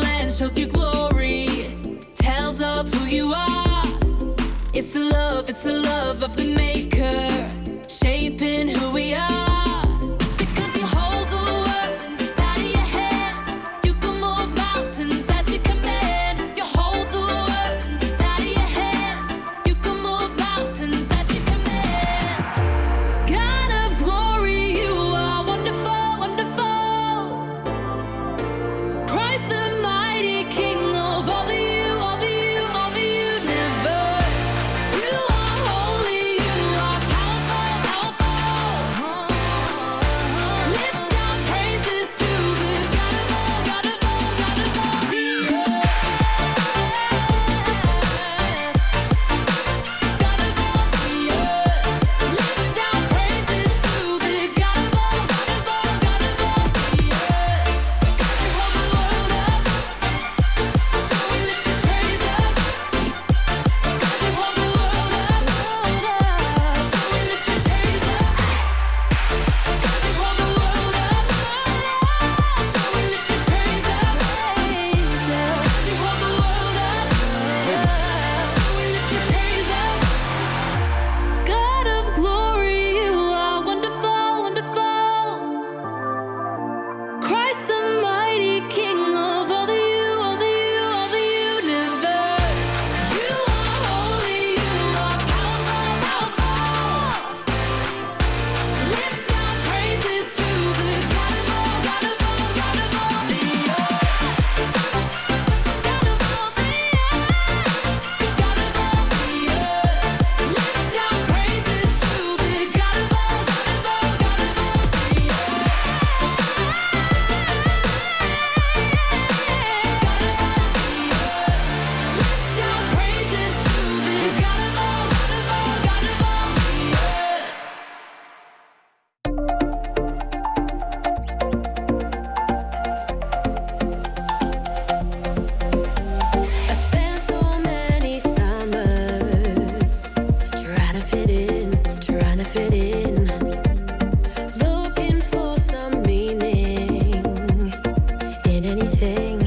land shows you glory, tells of who you are. It's the love of the Maker, shaping who we are. Because you hold the world inside of your hands, you can move mountains at your command. You hold the world inside of your hands, you can move mountains at your command. God of glory, you are wonderful, wonderful. Christ the mighty King of all the you, all the you, all the universe. You are holy, you are powerful, powerful. Lift our praises to the God of all, God of all, God of all the earth. God of all the earth. Lift our praises to the God of all, God of all, God of all the earth. You hold the world up, so we lift your praise up. You hold the world up, so we lift your praise up. You hold the world up, so we lift your praise up. You hold the world up, so we lift your praise up. God of glory, you are wonderful, wonderful. Christ the mighty King of all the you, all the you, all the universe. You are holy, you are powerful, powerful. Lift our praises to the God of all, God of all, God of all the earth. God of all the earth. God of all the earth. Lift our praises to the God of all, God of all, God of all the earth. Lift our praises to the God of all, God of all, God of all the earth. I spent so many summers trying to fit in, looking for some meaning in anything,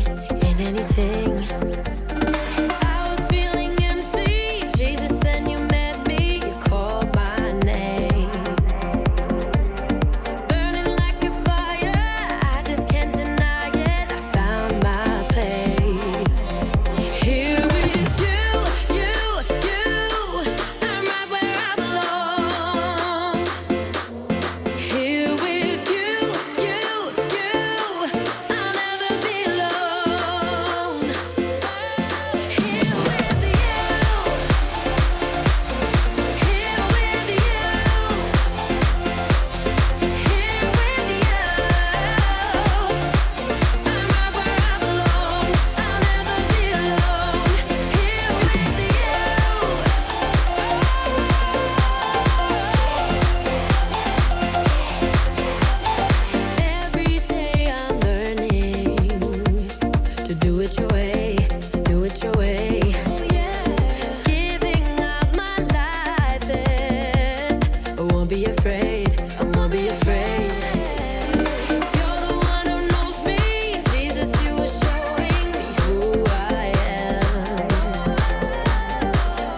in anything. I was feeling empty, Jesus, then you met me, you called my name. Burning like a fire, I just can't deny it, I found my place. Here with you, I'm right where I belong. Here with you, I'll never be alone. Here with you, here with you, here with you. I'm right where I belong. I'll never be alone. Here with you. Every day I'm learning to do it your way, do it your way. Giving up my life and I won't be afraid, I won't be afraid. You're the one who knows me, Jesus, you are showing me who I am.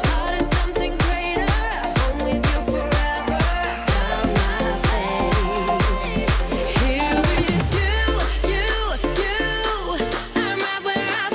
Part of something greater, home with you forever, I found my place. Here with you, I'm right where I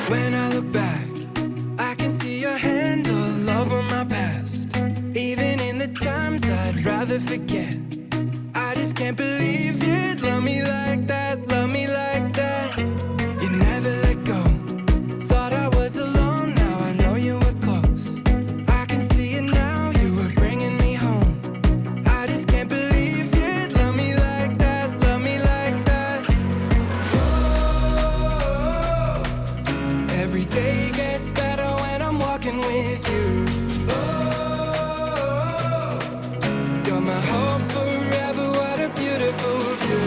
When I look back, I can see your hand all over my past. Even in the times I'd rather forget, I just can't believe you'd love me like that, love me like that. You never let go. Thought I was alone, now I know you were close. I can see it now, you were bringing me home. I just can't believe you'd love me like that, love me like that. Oh, every day gets better when I'm walking with you. Oh, you're my hope forever, what a beautiful view.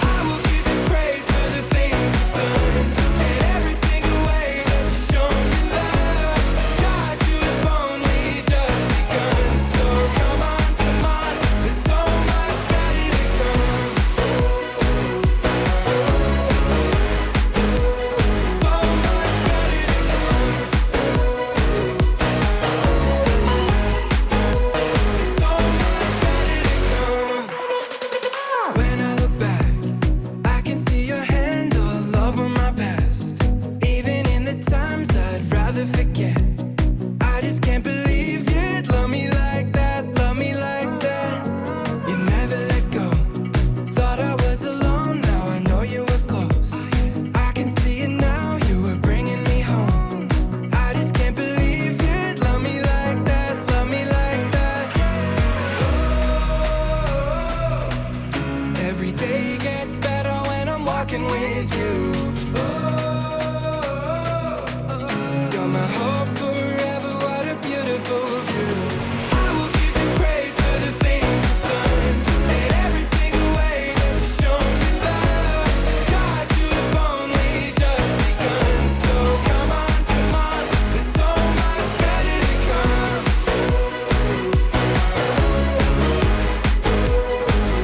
I will give you praise for the things you've done, and every single way that you've shown me love. God, you have only just begun, so come on, there's so much better to come. So much better to come. So much better to come. When I look back, I can see your hand all over my past. Even in the times I'd rather forget, I just can't believe you'd love me like that, love me like that. You never let go. Thought I was alone, now I know you were close. I can see it now, you were bringing me home. I just can't believe you'd love me like that, love me like that. Oh, every day gets better when I'm walking with you. Oh, you're my hope forever, what a beautiful view. I will give you praise for the things you've done, and every single way that you've shown me love. God, you have only just begun, so come on, there's so much better to come.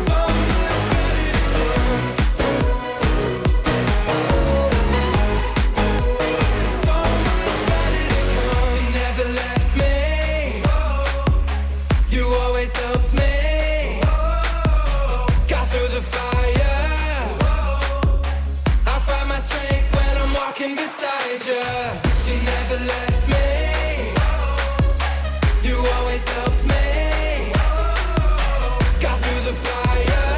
So much better to come. So much better to come. You never left me. You always helped me. Got through the fire. I find my strength when I'm walking beside you. You never left me. You always helped me. Got through the fire.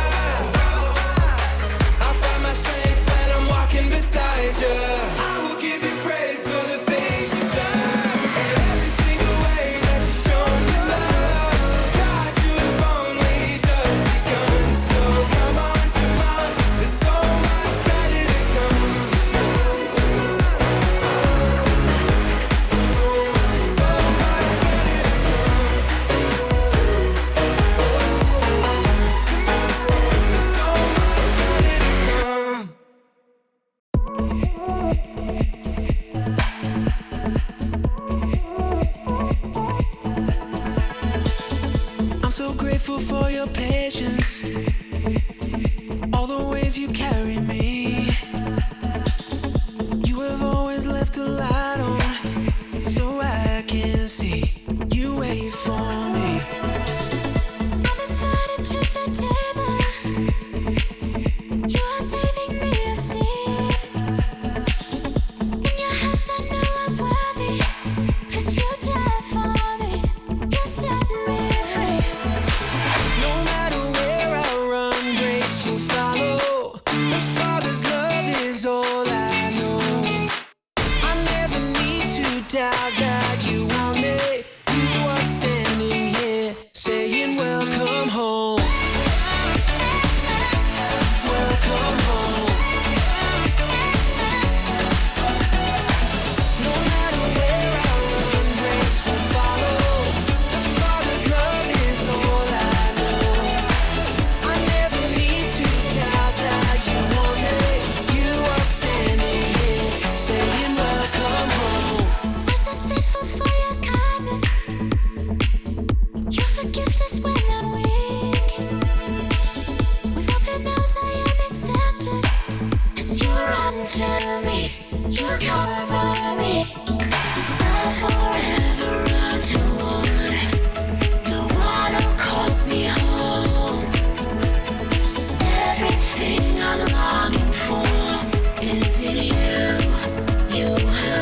I find my strength when I'm walking beside you. I will give you praise for the things you've done, and every single way that you've shown me love. God, you have only just begun, so come on, there's so much better to come. So much better to come. There's so much better to come. I'm so grateful for your patience, all the ways you carry me. You have always left a light on, so I can see you wait for me. I'm invited to the table. You are saving me a seat. In your house, I know I'm worthy, 'cause you died for me. You set me free. No matter where I run, grace will follow. The Father's love is all I know. I never need to doubt that you want me. You are standing here saying, welcome home. Welcome home. No matter where I run, grace will follow. The Father's love is all I know. I never need to doubt that you want me. You are standing here saying, welcome home. I'm so thankful for your kindness. Your forgiveness when I'm weak. With open arms, I am accepted. As you run to me, you cover me. I forever run toward the one who calls me home. Everything I'm longing for is in you. You have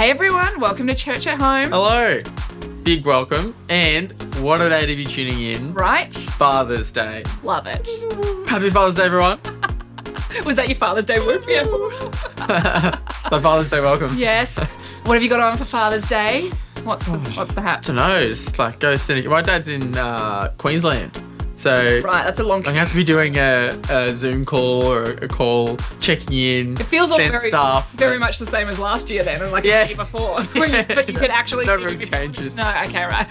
Hey everyone, welcome to Church at Home. Hello. Big welcome. And what a day to be tuning in. Right? Father's Day. Love it. Happy Father's Day, everyone. Was that your Father's Day whoop? Yeah. It's my Father's Day welcome. Yes. What have you got on for Father's Day? What's the hat? I don't know. It's like go cynic. My dad's in Queensland. So Right, that's a long. I'm going to have to be doing a Zoom call or a call, checking in. It feels all sent very, stuff. very much the same as last year then, and like Yeah. the year before. But you could actually No see real me before. changes. No, okay, right.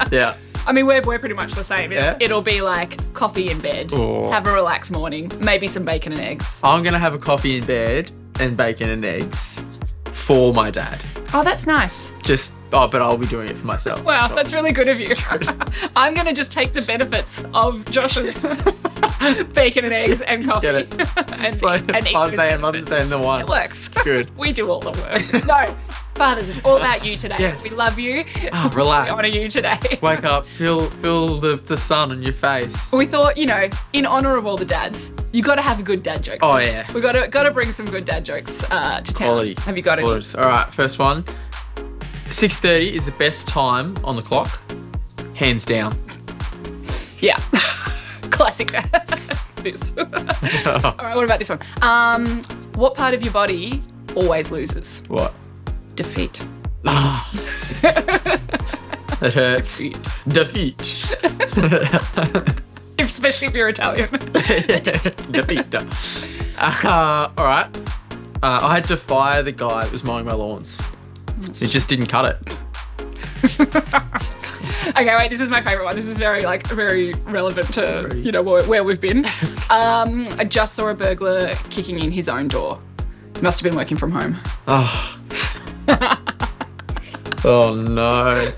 Yeah. I mean, we're pretty much the same. Yeah? It'll be like coffee in bed, Oh. have a relaxed morning, maybe some bacon and eggs. I'm going to have a coffee in bed and bacon and eggs for my dad. Oh, that's nice. But I'll be doing it for myself. Wow, that's really good of you. I'm going to just take the benefits of Josh's bacon and eggs and coffee. Get it? and, It's like and eat Father's those Day and Mother's benefits. Day in the one. It works. Good. We do all the work. No, fathers, it's all about you today. Yes. We love you. Oh, relax. We honour you today. Wake up, feel the sun on your face. We thought, in honour of all the dads, you got to have a good dad joke. Oh, yeah. We got to bring some good dad jokes to town. Quality. Have you got any? All right, first one. 6:30 is the best time on the clock, hands down. Yeah. Classic dad. This. All right, what about this one? What part of your body always loses? What? Defeat. That hurts. Defeat. Especially if you're Italian. Defeat. All right. I had to fire the guy that was mowing my lawns. He just didn't cut it. Okay, wait, this is my favourite one. This is very relevant to, where we've been. I just saw a burglar kicking in his own door. He must have been working from home. Oh. Oh no.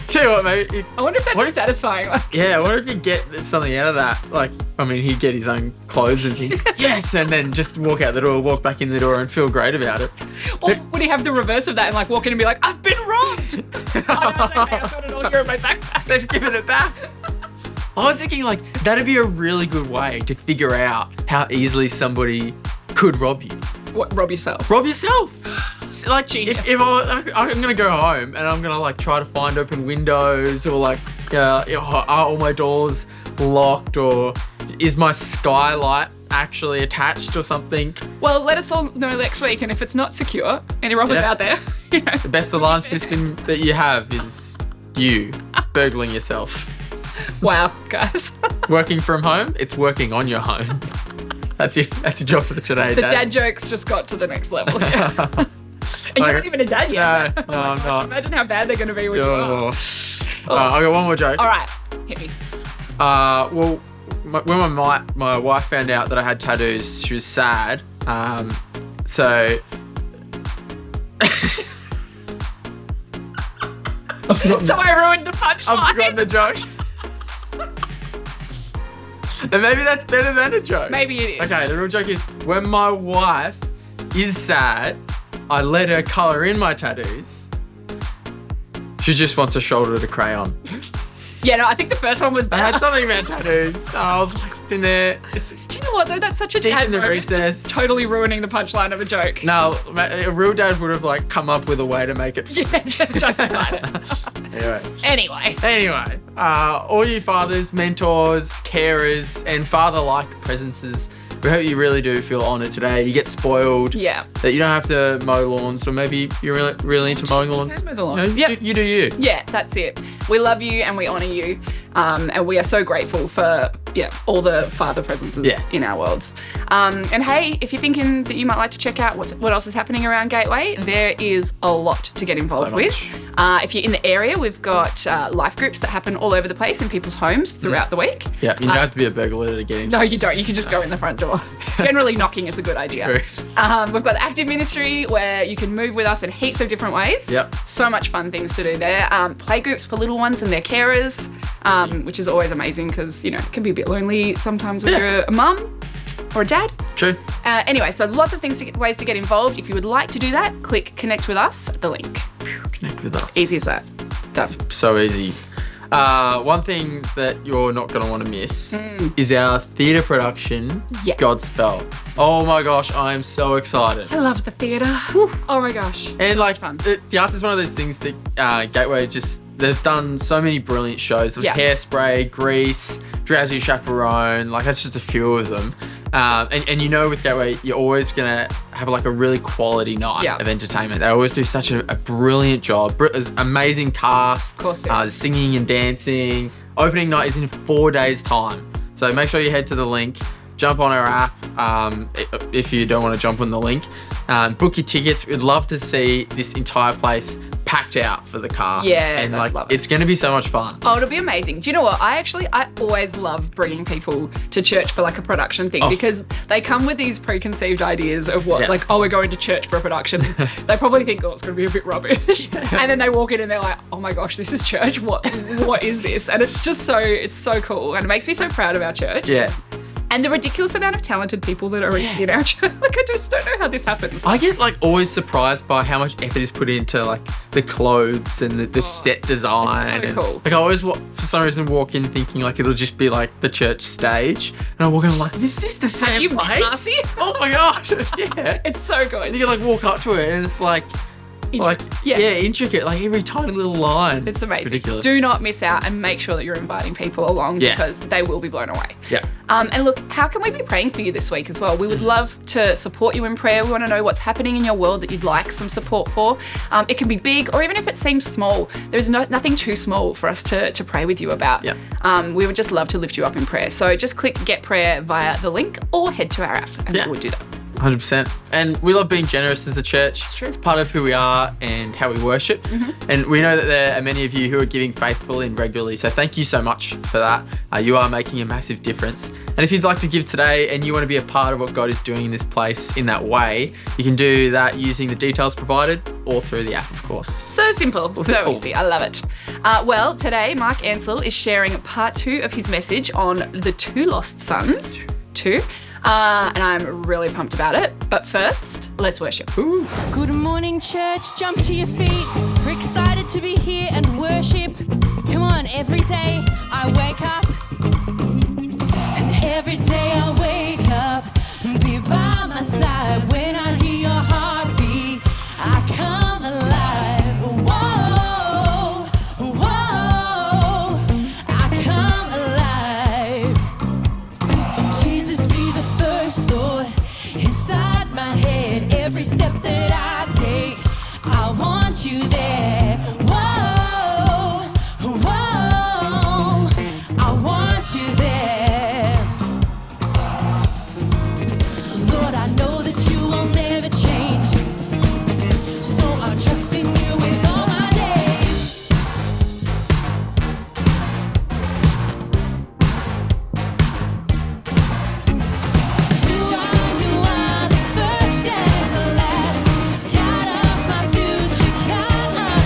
Tell you what, mate. I wonder if that's satisfying. Yeah, I wonder if he'd get something out of that. Like, I mean, he'd get his own clothes and things. Yes, and then just walk out the door, walk back in the door and feel great about it. Or would he have the reverse of that and like walk in and be like, I've been robbed? Oh, no, it's okay, I've got it all here in my backpack. They've given it back. I was thinking, like, that'd be a really good way to figure out how easily somebody could rob you. What, rob yourself? Rob yourself. So, like, Genius. if I'm going to go home and I'm going to, like, try to find open windows or, like, are all my doors locked or is my skylight actually attached or something? Well, let us all know next week, and if it's not secure, any robbers Yeah. out there, The best alarm system that you have is you burgling yourself. wow, guys. Working from home, it's working on your home. That's it. That's your job for today, The Dad. dad jokes just got to the next level. And you're not even a dad yet. No, I'm not. Imagine how bad they're going to be when you are. Oh. I got one more joke. All right, hit me. Well, when my wife found out that I had tattoos, she was sad. So. So I ruined the I've forgotten punchline. the joke. And maybe that's better than a joke. Maybe it is. Okay, the real joke is when my wife is sad, I let her colour in my tattoos. She just wants a shoulder to crayon. Yeah, no, I think the first one was I had better. something about tattoos. I was like, it's in there. It's Do you know what, though? That's such a deep dad in the moment. recess. Totally ruining the punchline of a joke. No, a real dad would have like come up with a way to make it. Yeah, justified it. Anyway. Anyway, All you fathers, mentors, carers, and father-like presences, we hope you really do feel honoured today. You get spoiled. yeah. That you don't have to mow lawns, or maybe you're really into mowing lawns. mow the lawn. You know, Yep. you do you. Yeah, that's it. We love you and we honour you. And we are so grateful for all the father presences Yeah. in our worlds. And hey, if you're thinking that you might like to check out what else is happening around Gateway, there is a lot to get involved So with. much. If you're in the area, we've got life groups that happen all over the place in people's homes throughout the week. Yeah, you don't have to be a burglar to get in. No, you don't. You can just go in the front door. Generally, knocking is a good idea. We've got the active ministry where you can move with us in heaps of different ways. Yep. So much fun things to do there. Play groups for little ones and their carers, which is always amazing because, it can be a bit lonely sometimes when you're a mum or a dad. True. Anyway, so lots of ways to get involved. If you would like to do that, click connect with us at the link. Connect with us. Easy as that. Done. So easy. One thing that you're not going to want to miss is our theatre production, Yes. Godspell. Oh my gosh, I'm so excited. I love the theatre. Oh my gosh. And like fun. the arts is one of those things that Gateway they've done so many brilliant shows like Yeah. Hairspray, Grease, Drowsy Chaperone, like that's just a few of them. And you know with Gateway, you're always gonna have like a really quality night Yeah. of entertainment. They always do such a brilliant job. Amazing cast. Of course they do. Singing and dancing. Opening night is in 4 days' time. So make sure you head to the link. Jump on our app if you don't want to jump on the link. Book your tickets. We'd love to see this entire place packed out for the cast. Yeah, and I'd like love it. it's going to be so much fun. Oh, it'll be amazing. Do you know what? I always love bringing people to church for like a production thing because they come with these preconceived ideas of what, Yeah. like, oh, we're going to church for a production. They probably think, oh, it's going to be a bit rubbish. And then they walk in and they're like, oh my gosh, this is church. What is this? And it's so cool. And it makes me so proud of our church. Yeah. And the ridiculous amount of talented people that are in our church. Like, I just don't know how this happens. I get like always surprised by how much effort is put into like the clothes and the set design. it's so and, cool. Like I always for some reason walk in thinking like it'll just be like the church stage, and I walk in like, is this the same you met place? Marcy? Oh my gosh, yeah. It's so good. And you can like walk up to it and it's like intricate, like every tiny little line. It's amazing. Ridiculous. Do not miss out and make sure that you're inviting people along Yeah. because they will be blown away. Yeah. And look, how can we be praying for you this week as well? We would love to support you in prayer. We want to know what's happening in your world that you'd like some support for. It can be big, or even if it seems small. There's nothing too small for us to pray with you about. Yeah. We would just love to lift you up in prayer. So just click Get Prayer via the link or head to our app and Yeah. we would do that. 100%. And we love being generous as a church. It's true. It's part of who we are and how we worship. And we know that there are many of you who are giving faithfully and regularly. So thank you so much for that. You are making a massive difference. And if you'd like to give today and you want to be a part of what God is doing in this place in that way, you can do that using the details provided or through the app, of course. So simple, so Simple. easy. I love it. Well, today Mark Ansell is sharing part 2 of his message on the 2 lost sons. 2. And I'm really pumped about it. But first, let's worship. Good morning, church. Jump to your feet. We're excited to be here and worship. Come on, every day I wake up. And every day I wake up and be by my side. When I hear your heartbeat, I come alive. Whoa, whoa, I come alive. Jesus, be the first thought inside my head. Every step that I take, I want you there. Whoa, whoa, I want you there. Lord, I know that you will never change, so I'm trusting you with all my days. You are the first and the last. God of my future, God of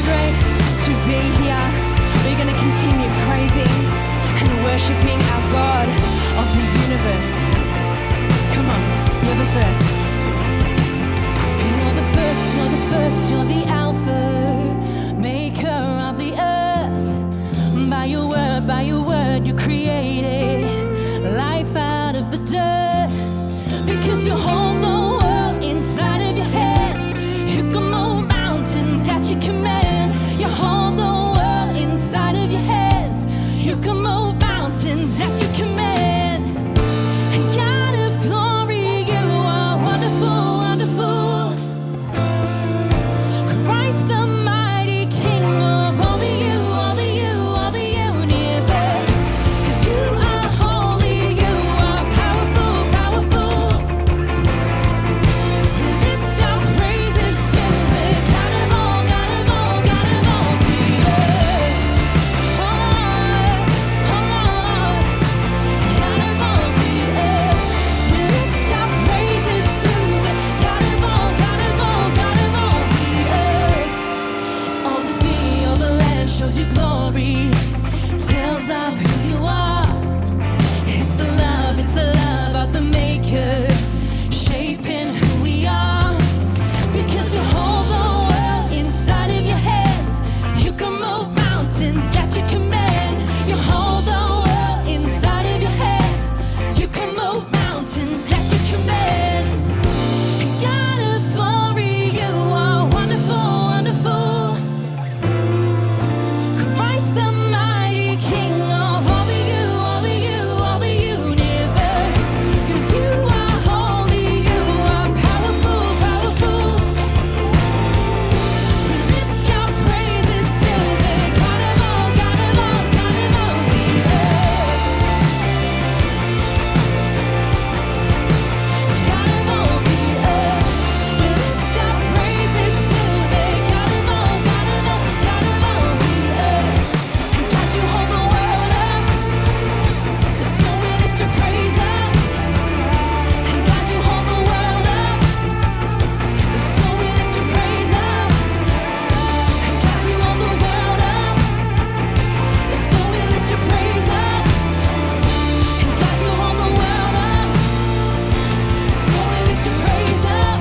great to be here. We're going to continue praising and worshiping our God of the universe. Come on, you're the first. You're the first, you're the first, you're the Alpha, maker of the earth. By your word, you created life out of the dirt. Because you hold the world inside of your hands. You can move mountains at your command. You hold the world inside of your hands. You can move mountains at your command. And God of glory, you are wonderful, wonderful. Christ the mighty King of all the universe. 'Cause you are holy, you are powerful, powerful. We lift our praises to the God of all, God of all, God of all the earth. Oh Lord, God of all the earth. We lift our praises to the God of all, God of all, God of all the earth. All the sea, all the land shows you glory, tells of who you are. It's the love of the Maker, shaping who we are. Because you hold the world inside of your hands. You can move mountains at your command. You hold the world inside of your hands. You can move mountains at your command. God of glory, you are wonderful, wonderful. Christ the mighty King of all the universe. 'Cause you are holy, you are powerful, powerful. We lift your praises to the God of all, God of all, God of all the earth. God of all the earth. We lift our praises to the God of all, God of all, God of all the earth. And God, you hold the world up, so we lift your praise up. And God, you hold the world up, so we lift your praise up. And God, you hold the world up, so we lift your praise up. And God, you hold the world up, so we lift your praise up.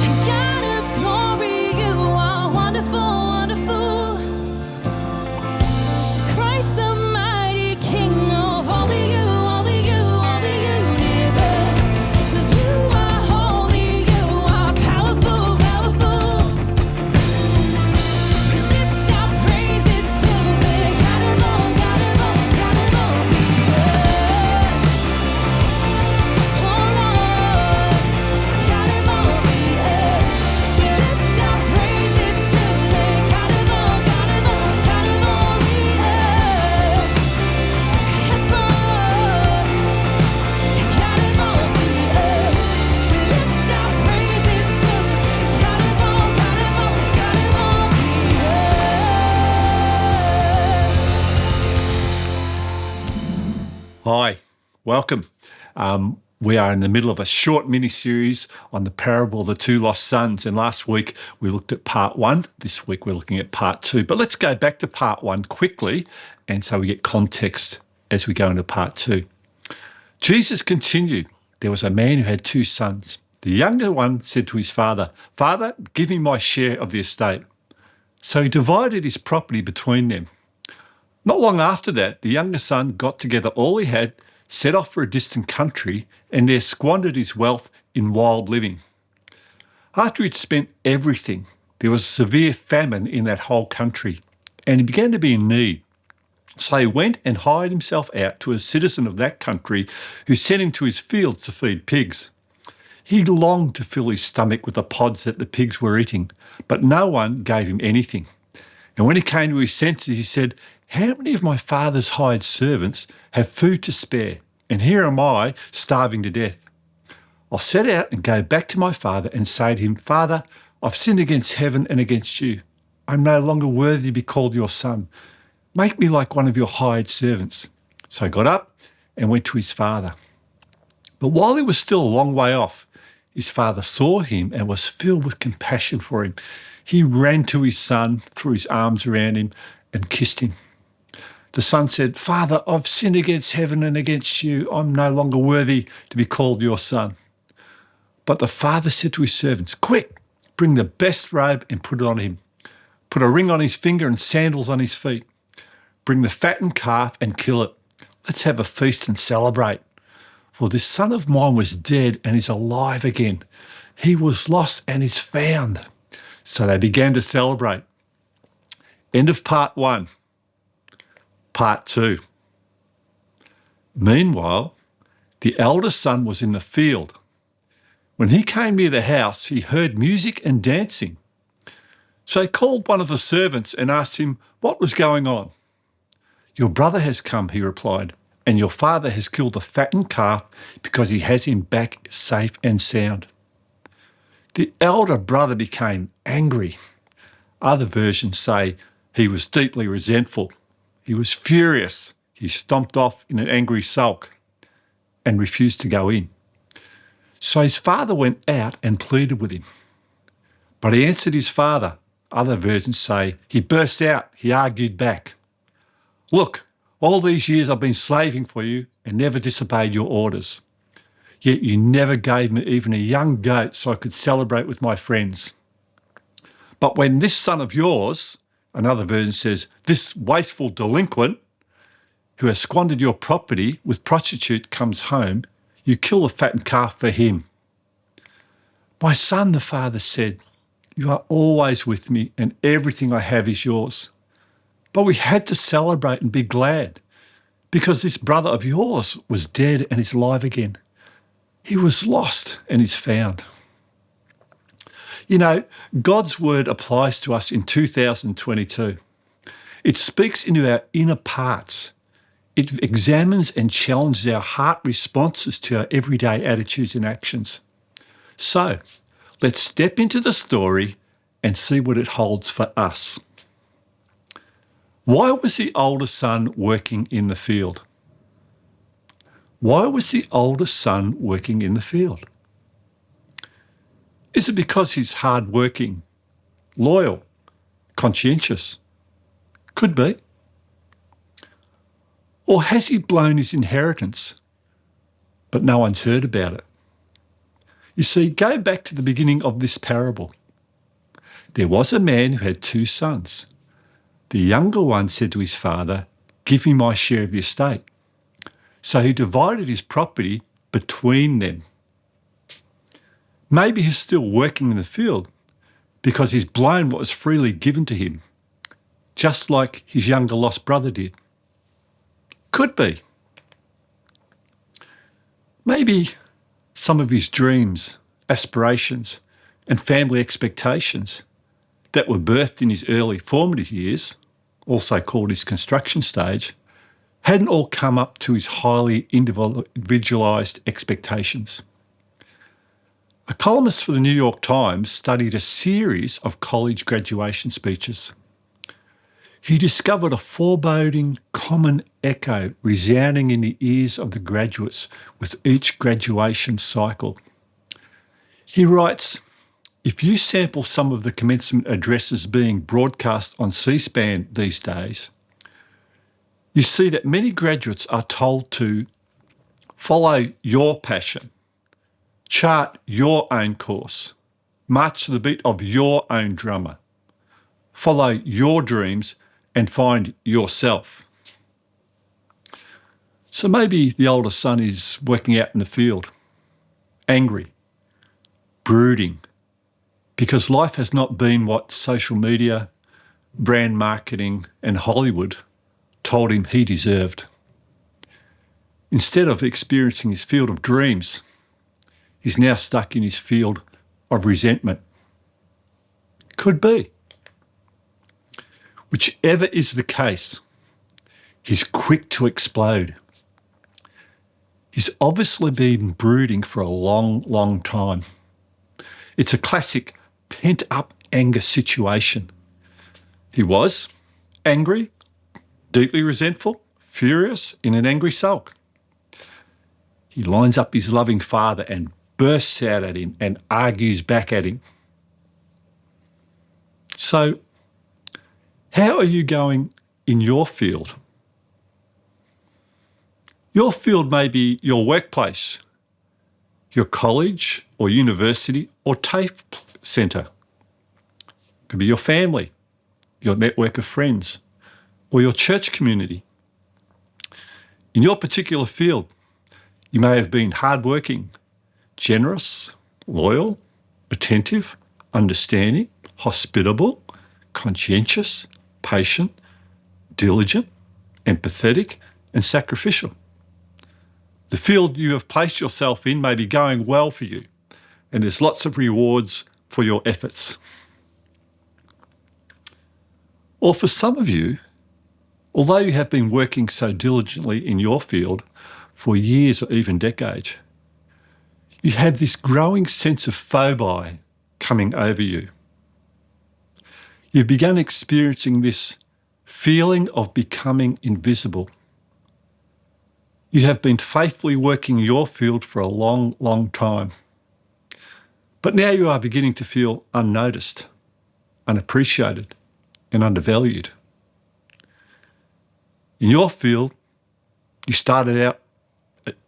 And God of glory, you are wonderful, wonderful. Christ the mighty King of all the universe. 'Cause you are holy, you are powerful, powerful. We lift our praises to the God of all, God of all, God of all the earth. Oh Lord, God of all the earth. We lift our praises to the God of all, God of all, God of all the earth. Yes, Lord, God of all the earth. We lift our praises to God of all, God of all, God of all the earth. Hi, welcome. We are in the middle of a short mini-series on the parable of the two lost sons. And last week we looked at part 1. This week we're looking at part 2. But let's go back to part 1 quickly, and so we get context as we go into part 2. Jesus continued, there was a man who had 2 sons. The younger one said to his father, "Father, give me my share of the estate." So he divided his property between them. Not long after that, the younger son got together all he had, set off for a distant country, and there squandered his wealth in wild living. After he'd spent everything, there was a severe famine in that whole country, and he began to be in need. So he went and hired himself out to a citizen of that country who sent him to his fields to feed pigs. He longed to fill his stomach with the pods that the pigs were eating, but no one gave him anything. And when he came to his senses, he said, "How many of my father's hired servants have food to spare, and here am I starving to death? I'll set out and go back to my father and say to him, 'Father, I've sinned against heaven and against you. I'm no longer worthy to be called your son. Make me like one of your hired servants.' So he got up and went to his father. But while he was still a long way off, his father saw him and was filled with compassion for him. He ran to his son, threw his arms around him, and kissed him. The son said, "Father, I've sinned against heaven and against you. I'm no longer worthy to be called your son." But the father said to his servants, "Quick, bring the best robe and put it on him. Put a ring on his finger and sandals on his feet. Bring the fattened calf and kill it. Let's have a feast and celebrate. For this son of mine was dead and is alive again. He was lost and is found." So they began to celebrate. End of part 1. Part 2. Meanwhile, the eldest son was in the field. When he came near the house, he heard music and dancing. So he called one of the servants and asked him what was going on. "Your brother has come," he replied, "and your father has killed the fattened calf because he has him back safe and sound." The elder brother became angry. Other versions say he was deeply resentful. He was furious. He stomped off in an angry sulk and refused to go in. So his father went out and pleaded with him. But he answered his father. Other versions say he burst out. He argued back. "Look, all these years I've been slaving for you and never disobeyed your orders. Yet you never gave me even a young goat so I could celebrate with my friends. But when this son of yours," another version says, "this wasteful delinquent who has squandered your property with prostitute comes home, you kill the fattened calf for him." "My son," the father said, "you are always with me and everything I have is yours. But we had to celebrate and be glad because this brother of yours was dead and is alive again. He was lost and is found." You know, God's word applies to us in 2022. It speaks into our inner parts. It examines and challenges our heart responses to our everyday attitudes and actions. So, let's step into the story and see what it holds for us. Why was the older son working in the field? Why was the older son working in the field? Is it because he's hardworking, loyal, conscientious? Could be. Or has he blown his inheritance, but no one's heard about it? You see, go back to the beginning of this parable. There was a man who had 2 sons. The younger one said to his father, "Give me my share of the estate." So he divided his property between them. Maybe he's still working in the field because he's blown what was freely given to him, just like his younger lost brother did. Could be. Maybe some of his dreams, aspirations, and family expectations that were birthed in his early formative years, also called his construction stage, hadn't all come up to his highly individualised expectations. A columnist for the New York Times studied a series of college graduation speeches. He discovered a foreboding common echo resounding in the ears of the graduates with each graduation cycle. He writes, "If you sample some of the commencement addresses being broadcast on C-SPAN these days, you see that many graduates are told to follow your passion, chart your own course, march to the beat of your own drummer, follow your dreams and find yourself." So maybe the older son is working out in the field, angry, brooding, because life has not been what social media, brand marketing and Hollywood told him he deserved. Instead of experiencing his field of dreams, he's now stuck in his field of resentment. Could be. Whichever is the case, he's quick to explode. He's obviously been brooding for a long, long time. It's a classic pent-up anger situation. He was angry, deeply resentful, furious, in an angry sulk. He lines up his loving father and bursts out at him and argues back at him. So, how are you going in your field? Your field may be your workplace, your college or university or TAFE centre. It could be your family, your network of friends, or your church community. In your particular field, you may have been hardworking, generous, loyal, attentive, understanding, hospitable, conscientious, patient, diligent, empathetic, and sacrificial. The field you have placed yourself in may be going well for you, and there's lots of rewards for your efforts. Or for some of you, although you have been working so diligently in your field for years or even decades, you have this growing sense of phobia coming over you. You've begun experiencing this feeling of becoming invisible. You have been faithfully working your field for a long, long time. But now you are beginning to feel unnoticed, unappreciated, and undervalued. In your field, you started out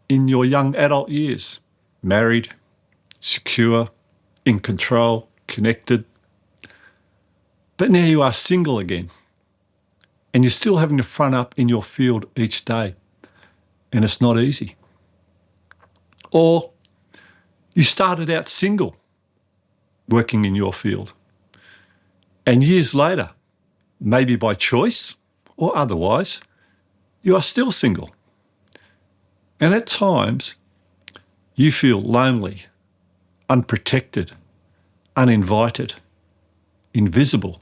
in your young adult years, married, secure, in control, connected. But now you are single again, and you're still having to front up in your field each day, and it's not easy. Or you started out single, working in your field, and years later, maybe by choice or otherwise, you are still single. And at times, you feel lonely, unprotected, uninvited, invisible.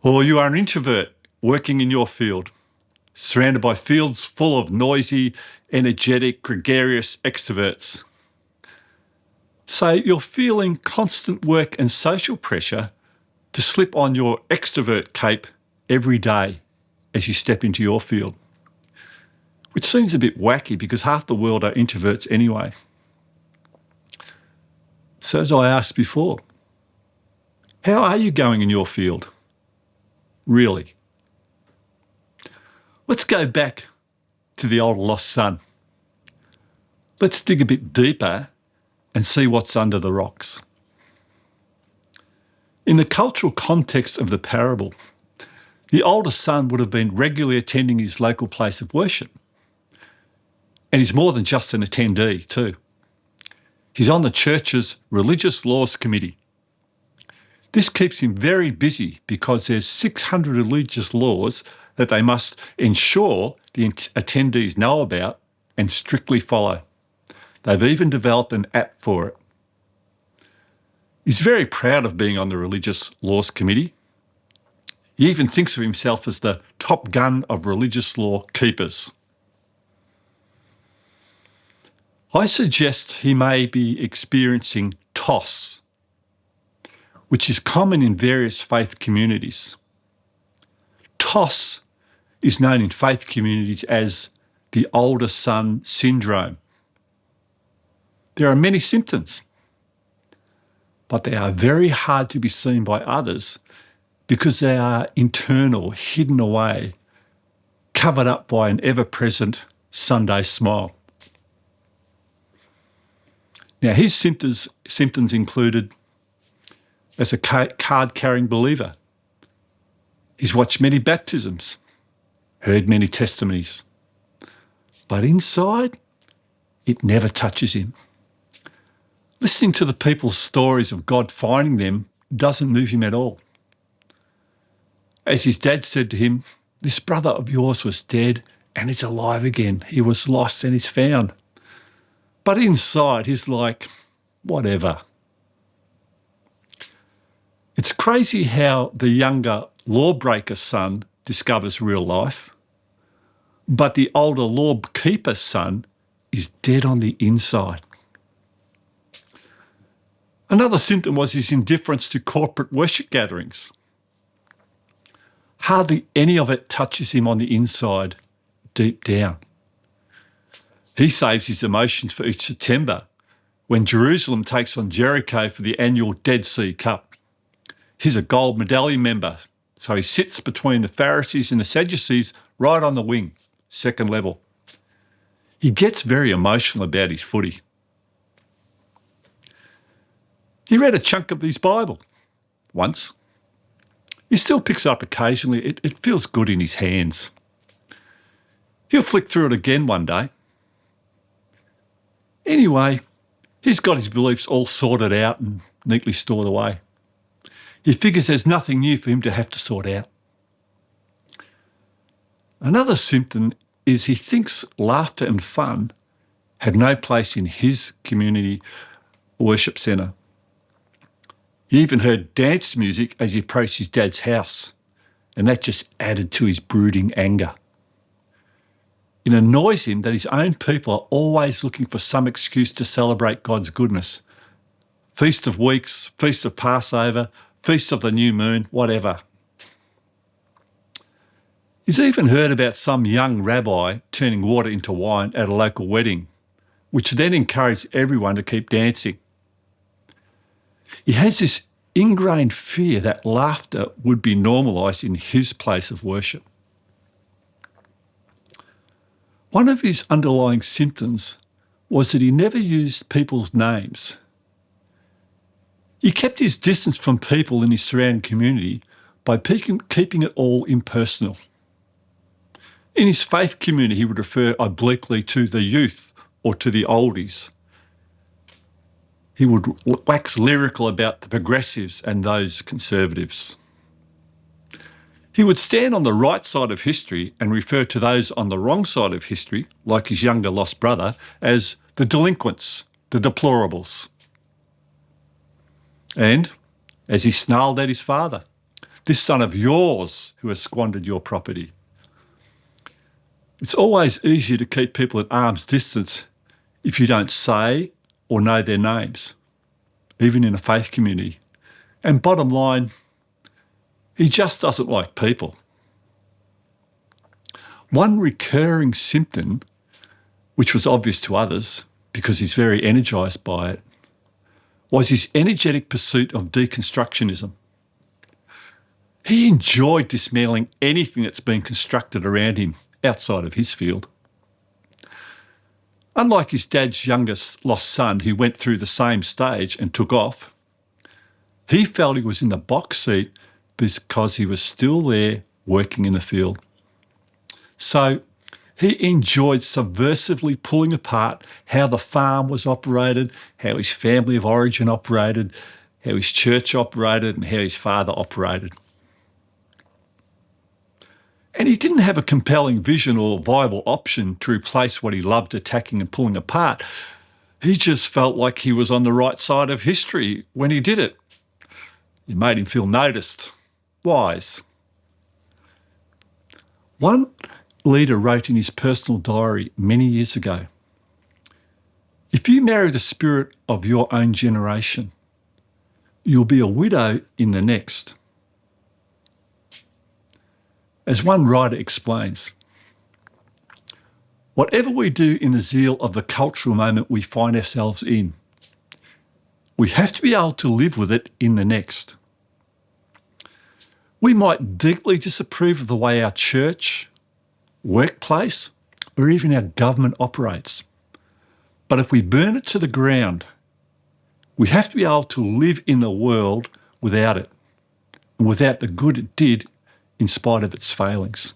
Or you are an introvert working in your field, surrounded by fields full of noisy, energetic, gregarious extroverts. So you're feeling constant work and social pressure to slip on your extrovert cape every day as you step into your field, which seems a bit wacky because half the world are introverts anyway. So as I asked before, how are you going in your field? Really? Let's go back to the old lost son. Let's dig a bit deeper and see what's under the rocks. In the cultural context of the parable, the older son would have been regularly attending his local place of worship. And he's more than just an attendee too. He's on the church's religious laws committee. This keeps him very busy because there's 600 religious laws that they must ensure the attendees know about and strictly follow. They've even developed an app for it. He's very proud of being on the religious laws committee. He even thinks of himself as the top gun of religious law keepers. I suggest he may be experiencing toss, which is common in various faith communities. Toss is known in faith communities as the older son syndrome. There are many symptoms, but they are very hard to be seen by others because they are internal, hidden away, covered up by an ever-present Sunday smile. Now, his symptoms included, as a card-carrying believer, he's watched many baptisms, heard many testimonies, but inside, it never touches him. Listening to the people's stories of God finding them doesn't move him at all. As his dad said to him, "This brother of yours was dead and is alive again. He was lost and is found." But inside, he's like, whatever. It's crazy how the younger lawbreaker son discovers real life, but the older lawkeeper son is dead on the inside. Another symptom was his indifference to corporate worship gatherings. Hardly any of it touches him on the inside, deep down. He saves his emotions for each September when Jerusalem takes on Jericho for the annual Dead Sea Cup. He's a gold medallion member, so he sits between the Pharisees and the Sadducees right on the wing, second level. He gets very emotional about his footy. He read a chunk of his Bible once. He still picks it up occasionally. It feels good in his hands. He'll flick through it again one day. Anyway, he's got his beliefs all sorted out and neatly stored away. He figures there's nothing new for him to have to sort out. Another symptom is he thinks laughter and fun have no place in his community worship centre. He even heard dance music as he approached his dad's house, and that just added to his brooding anger. It annoys him that his own people are always looking for some excuse to celebrate God's goodness. Feast of Weeks, Feast of Passover, Feast of the New Moon, whatever. He's even heard about some young rabbi turning water into wine at a local wedding, which then encouraged everyone to keep dancing. He has this ingrained fear that laughter would be normalised in his place of worship. One of his underlying symptoms was that he never used people's names. He kept his distance from people in his surrounding community by keeping it all impersonal. In his faith community, he would refer obliquely to the youth or to the oldies. He would wax lyrical about the progressives and those conservatives. He would stand on the right side of history and refer to those on the wrong side of history, like his younger lost brother, as the delinquents, the deplorables. And, as he snarled at his father, this son of yours who has squandered your property. It's always easier to keep people at arm's distance if you don't say or know their names, even in a faith community. And bottom line, he just doesn't like people. One recurring symptom, which was obvious to others because he's very energised by it, was his energetic pursuit of deconstructionism. He enjoyed dismantling anything that's been constructed around him outside of his field. Unlike his dad's youngest lost son who went through the same stage and took off, he felt he was in the box seat because he was still there working in the field. So he enjoyed subversively pulling apart how the farm was operated, how his family of origin operated, how his church operated, and how his father operated. And he didn't have a compelling vision or viable option to replace what he loved attacking and pulling apart. He just felt like he was on the right side of history when he did it. It made him feel noticed, wise. One leader wrote in his personal diary many years ago, "If you marry the spirit of your own generation, you'll be a widow in the next." As one writer explains, whatever we do in the zeal of the cultural moment we find ourselves in, we have to be able to live with it in the next. We might deeply disapprove of the way our church, workplace, or even our government operates. But if we burn it to the ground, we have to be able to live in the world without it, and without the good it did in spite of its failings.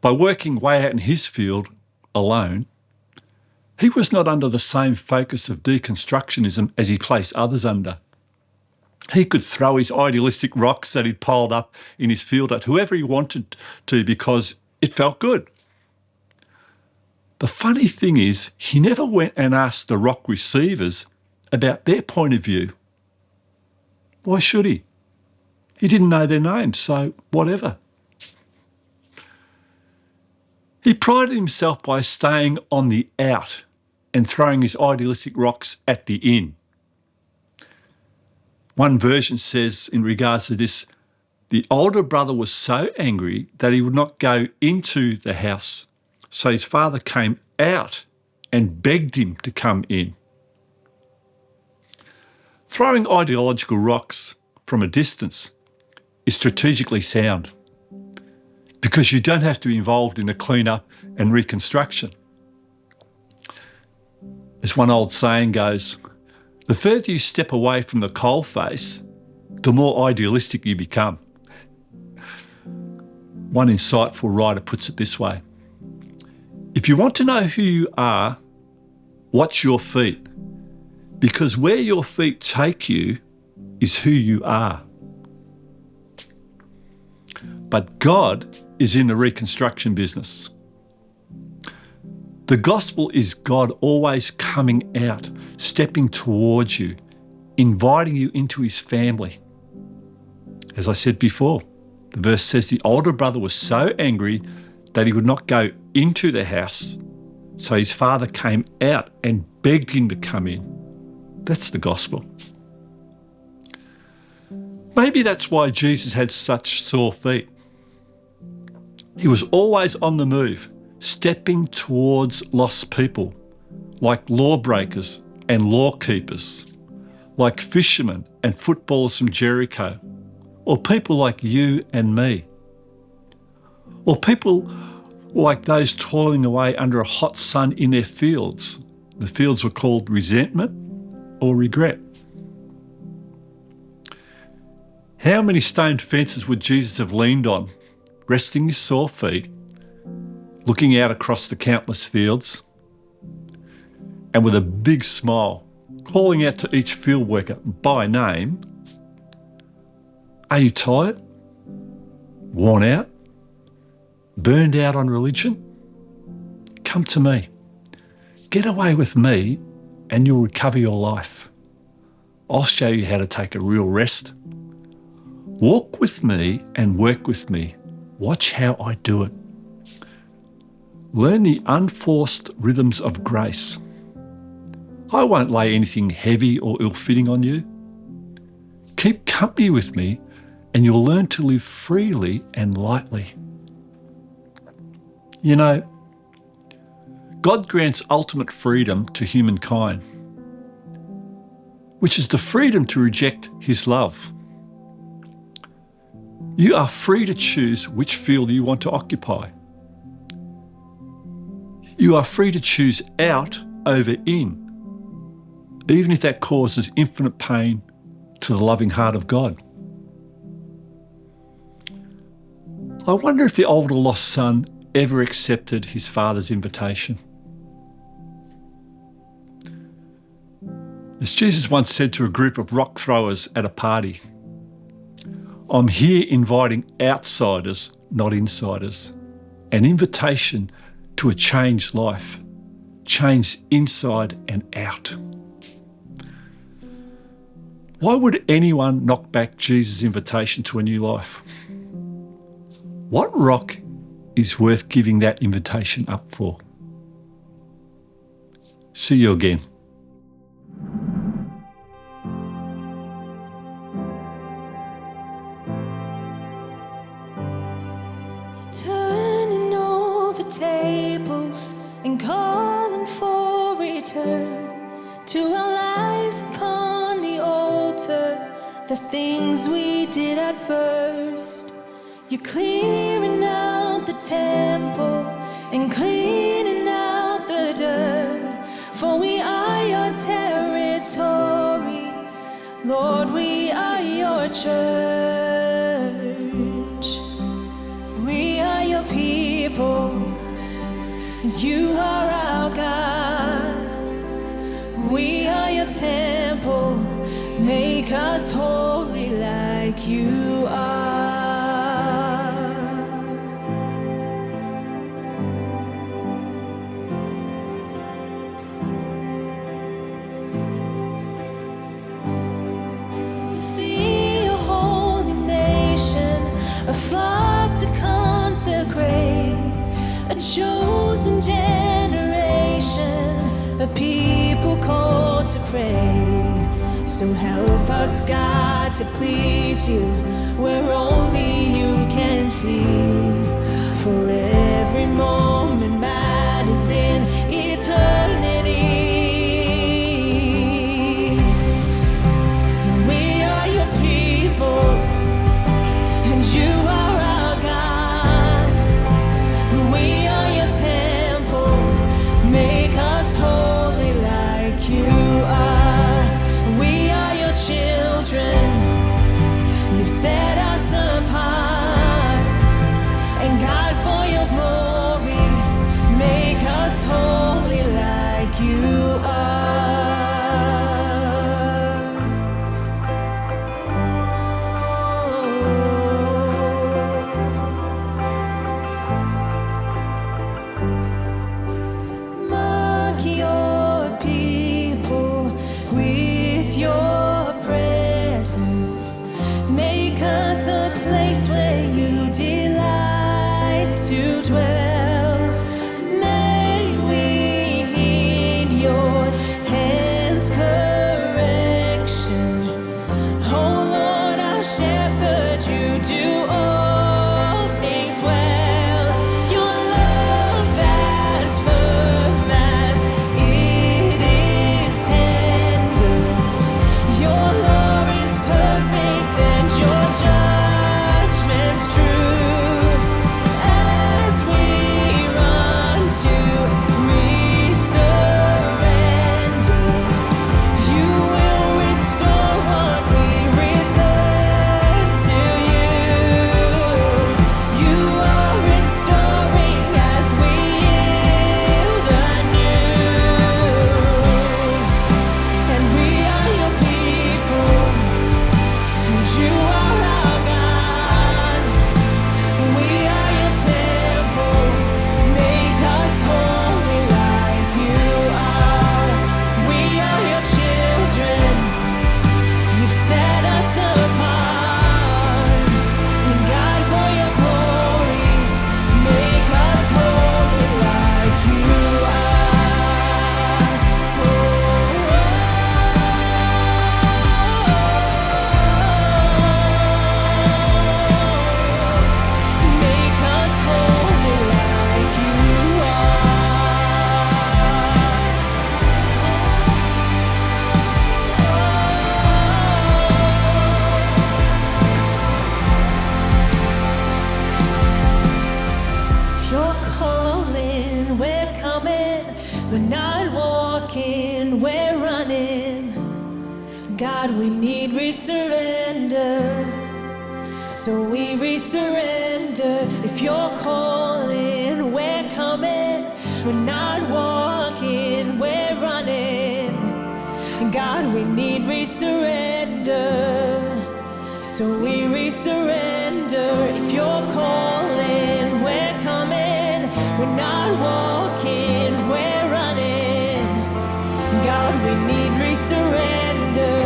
By working way out in his field alone, he was not under the same focus of deconstructionism as he placed others under. He could throw his idealistic rocks that he'd piled up in his field at whoever he wanted to because it felt good. The funny thing is, he never went and asked the rock receivers about their point of view. Why should he? He didn't know their names, so whatever. He prided himself by staying on the out and throwing his idealistic rocks at the in. One version says in regards to this, the older brother was so angry that he would not go into the house, so his father came out and begged him to come in. Throwing ideological rocks from a distance is strategically sound because you don't have to be involved in the cleanup and reconstruction. As one old saying goes, the further you step away from the coalface, the more idealistic you become. One insightful writer puts it this way: if you want to know who you are, watch your feet, because where your feet take you is who you are. But God is in the reconstruction business. The gospel is God always coming out, stepping towards you, inviting you into his family. As I said before, the verse says the older brother was so angry that he would not go into the house, so his father came out and begged him to come in. That's the gospel. Maybe that's why Jesus had such sore feet. He was always on the move, stepping towards lost people, like lawbreakers and lawkeepers, like fishermen and footballers from Jericho, or people like you and me, or people like those toiling away under a hot sun in their fields. The fields were called resentment or regret. How many stone fences would Jesus have leaned on, resting his sore feet, looking out across the countless fields, and with a big smile, calling out to each field worker by name, "Are you tired? Worn out? Burned out on religion? Come to me. Get away with me and you'll recover your life. I'll show you how to take a real rest. Walk with me and work with me. Watch how I do it. Learn the unforced rhythms of grace. I won't lay anything heavy or ill-fitting on you. Keep company with me and you'll learn to live freely and lightly." You know, God grants ultimate freedom to humankind, which is the freedom to reject his love. You are free to choose which field you want to occupy. You are free to choose out over in, even if that causes infinite pain to the loving heart of God. I wonder if the older lost son ever accepted his father's invitation. As Jesus once said to a group of rock throwers at a party, "I'm here inviting outsiders, not insiders. An invitation to a changed life, changed inside and out." Why would anyone knock back Jesus' invitation to a new life? What rock is worth giving that invitation up for? See you again. Turning over tables and calling for return to our lives upon the altar, the things we did at first. You're clearing out the temple and cleaning out the dirt, for we are your territory, Lord, we are your church. We are your people, you are our God. We are your temple, make us holy like you are. We see a holy nation, a flock to consecrate, a chosen generation, a people called to pray. So help us, God, to please you where only you can see. For every moment matters in eternity. place where you delight to dwell. May we heed your hands' correction. Oh Lord, our shepherd, you do all things well. Your love as firm as it is tender. Your law is perfect and your judgment's true. As we run to resurrender, you will restore what we return to you. You are restoring as we yield anew. And we are your people, and you are our God. We are your temple, make us holy like you are. We are your children, you've set us apart. And God, for your glory, make us holy like you are. Make us holy like you are. If you're calling, we're coming. We're not walking, we're running. God, we need resurrender. So we resurrender. If you're calling, we're coming. We're not walking, we're running. God, we need resurrender. So we resurrender. If you're calling, we're coming. We're not walking, we're running. God, we need resurrender.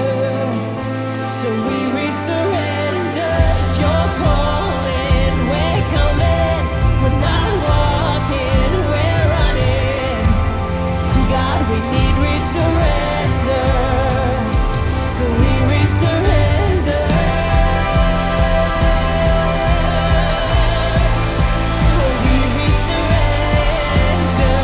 So we resurrender. If you're calling, we're coming. We're not walking, we're running. God, we need resurrender. So we resurrender. We resurrender.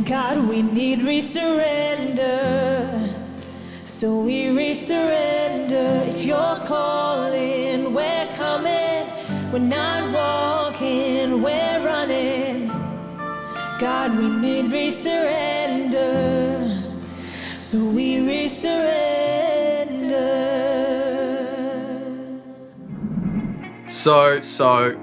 God, we need resurrender. So we resurrender. If you're calling, we're coming. We're not walking, we're running. God, we need resurrender. So we resurrender. So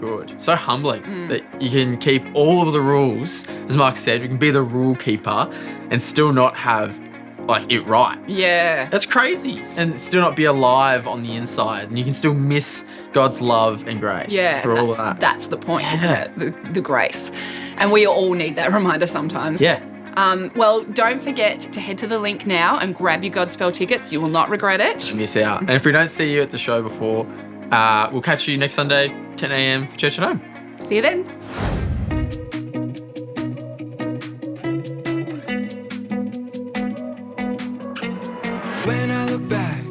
good. So humbling that you can keep all of the rules. As Mark said, you can be the rule keeper and still not have like it right. Yeah. That's crazy. And still not be alive on the inside. And you can still miss God's love and grace. Yeah, For all of that's, that. that's the point, Yeah. isn't it? The grace. And we all need that reminder sometimes. Yeah. Well, don't forget to head to the link now and grab your Godspell tickets. You will not regret it. Miss out. And if we don't see you at the show before, we'll catch you next Sunday, 10 a.m. for Church at Home. See you then. When I look back,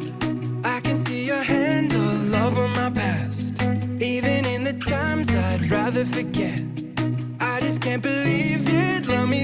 I can see your hand all over my past. Even in the times I'd rather forget, I just can't believe you'd love me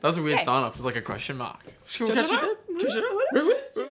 That was a weird Yeah. sign off. It was like a question mark. Really?